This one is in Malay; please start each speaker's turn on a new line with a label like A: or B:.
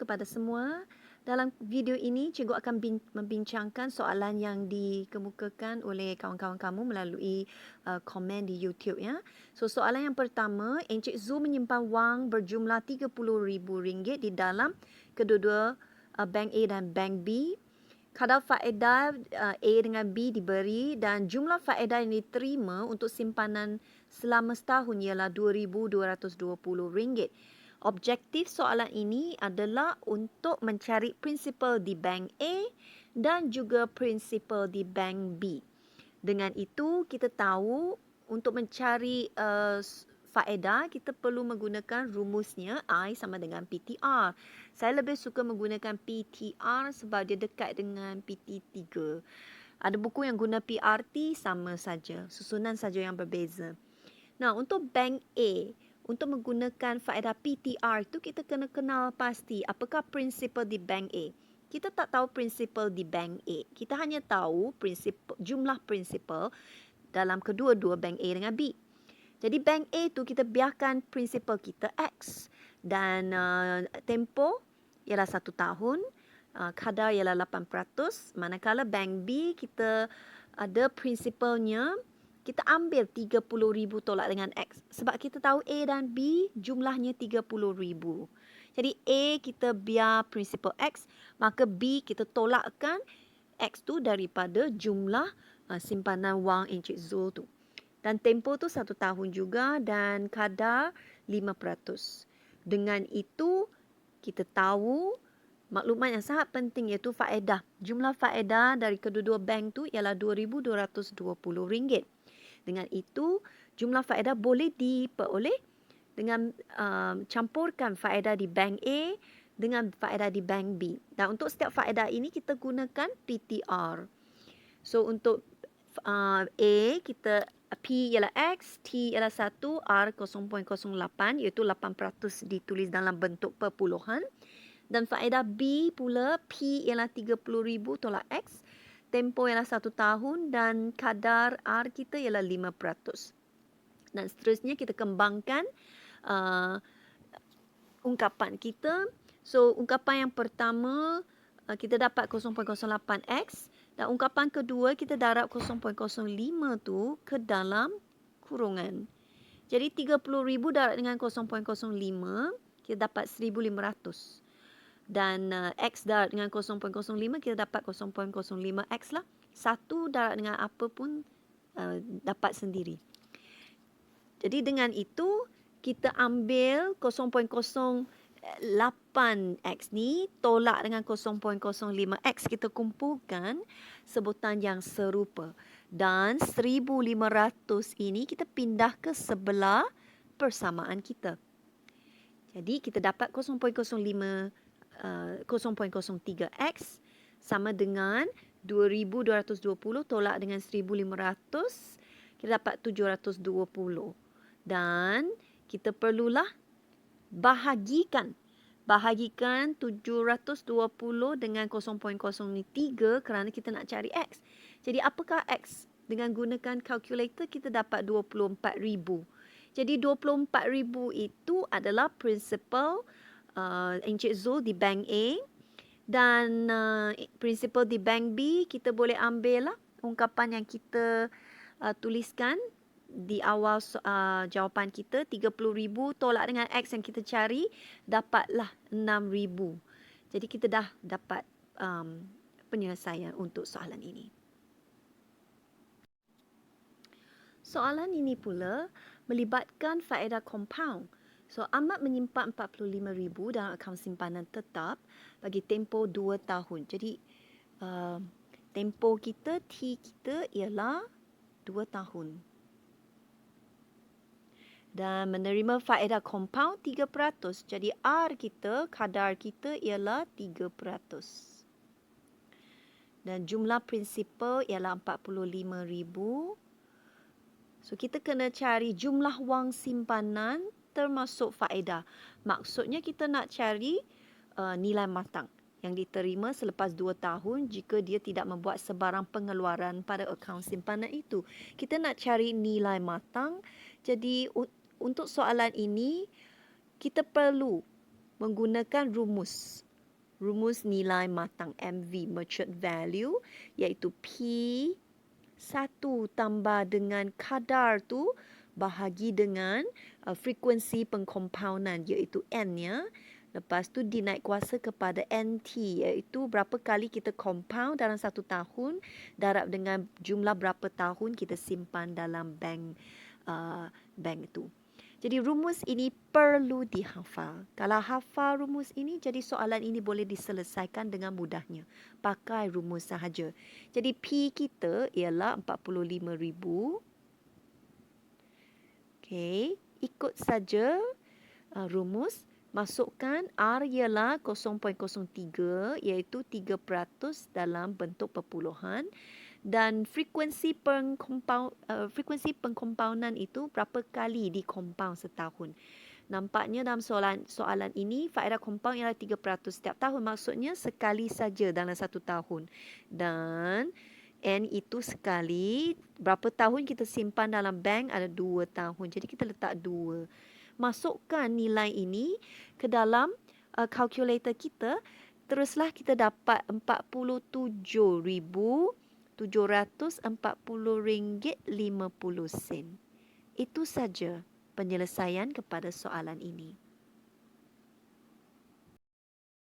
A: kepada semua. Dalam video ini, cikgu akan membincangkan soalan yang dikemukakan oleh kawan-kawan kamu melalui komen di YouTube ya. So, soalan yang pertama, Encik Zul menyimpan wang berjumlah RM30,000 di dalam kedua-dua bank A dan bank B. Kadar faedah A dengan B diberi dan jumlah faedah yang diterima untuk simpanan selama setahun ialah RM2,220. Objektif soalan ini adalah untuk mencari prinsipal di bank A dan juga prinsipal di bank B. Dengan itu, kita tahu untuk mencari faedah, kita perlu menggunakan rumusnya I sama dengan PTR. Saya lebih suka menggunakan PTR sebab dia dekat dengan PT3. Ada buku yang guna PRT, sama saja. Susunan saja yang berbeza. Nah, untuk bank A, untuk menggunakan faedah PTR itu kita kena kenal pasti apakah prinsipal di bank A. Kita tak tahu prinsipal di bank A. Kita hanya tahu jumlah prinsipal dalam kedua-dua bank A dengan B. Jadi bank A tu kita biarkan prinsipal kita X dan tempoh ialah 1 tahun, kadar ialah 8%, manakala bank B kita ada prinsipalnya kita ambil 30,000 tolak dengan X. Sebab kita tahu A dan B jumlahnya 30,000. Jadi A kita biar prinsipal X, maka B kita tolakkan X tu daripada jumlah simpanan wang Encik Zul tu. Dan tempoh tu 1 tahun juga dan kadar 5%. Dengan itu kita tahu maklumat yang sangat penting iaitu faedah. Jumlah faedah dari kedua-dua bank tu ialah RM2,220. Dengan itu, jumlah faedah boleh diperoleh dengan campurkan faedah di bank A dengan faedah di bank B. Dan untuk setiap faedah ini kita gunakan PTR. So untuk A kita P ialah X, T ialah 1, R 0.08 iaitu 8% ditulis dalam bentuk perpuluhan. Dan faedah B pula P ialah 30,000 tolak X. Tempoh ialah 1 tahun dan kadar R kita ialah 5%. Dan seterusnya kita kembangkan ungkapan kita. So, ungkapan yang pertama kita dapat 0.08X dan ungkapan kedua kita darab 0.05 tu ke dalam kurungan. Jadi 30,000 darab dengan 0.05 kita dapat 1,500. Dan X darab dengan 0.05 kita dapat 0.05X lah. 1 darab dengan apa pun dapat sendiri. Jadi dengan itu kita ambil 0.08X ni tolak dengan 0.05X. Kita kumpulkan sebutan yang serupa. Dan 1,500 ini kita pindah ke sebelah persamaan kita. Jadi kita dapat 0.03X sama dengan 2,220 tolak dengan 1,500, kita dapat 720. Dan kita perlulah bahagikan 720 dengan 0.03 kerana kita nak cari X. Jadi apakah X? Dengan gunakan kalkulator kita dapat 24,000. Jadi 24,000 itu adalah prinsipal Encik Zul di bank A dan prinsipal di bank B kita boleh ambil lah ungkapan yang kita tuliskan di awal jawapan kita 30,000 tolak dengan X yang kita cari dapatlah 6,000. Jadi kita dah dapat penyelesaian untuk soalan ini. Soalan ini pula melibatkan faedah compound. So, Ahmad menyimpan 45,000 dalam akaun simpanan tetap bagi tempoh 2 tahun. Jadi, tempoh kita, T kita ialah 2 tahun. Dan menerima faedah compound 3%. Jadi, R kita, kadar kita ialah 3%. Dan jumlah prinsipal ialah 45,000. So, kita kena cari jumlah wang simpanan termasuk faedah. Maksudnya kita nak cari nilai matang yang diterima selepas 2 tahun jika dia tidak membuat sebarang pengeluaran pada akaun simpanan itu. Kita nak cari nilai matang. Jadi untuk soalan ini kita perlu menggunakan rumus. rumus nilai matang MV, merchant value, iaitu P1 tambah dengan kadar tu bahagi dengan frekuensi pengkompaunan iaitu N ya. Lepas tu dinaik kuasa kepada NT iaitu berapa kali kita compound dalam 1 tahun darab dengan jumlah berapa tahun kita simpan dalam bank itu. Jadi rumus ini perlu dihafal. Kalau hafal rumus ini, jadi soalan ini boleh diselesaikan dengan mudahnya. Pakai rumus sahaja. Jadi P kita ialah 45,000. Okey, ikut saja rumus. Masukkan R ialah 0.03 iaitu 3% dalam bentuk perpuluhan. Dan frekuensi pengkompaunan itu berapa kali dikompaun setahun. Nampaknya dalam soalan ini faedah kompaun ialah 3% setiap tahun. Maksudnya sekali saja dalam 1 tahun. Dan N itu sekali. Berapa tahun kita simpan dalam bank ada 2 tahun. Jadi kita letak 2. Masukkan nilai ini ke dalam calculator kita. Teruslah kita dapat RM47,740.50. Itu saja penyelesaian kepada soalan ini.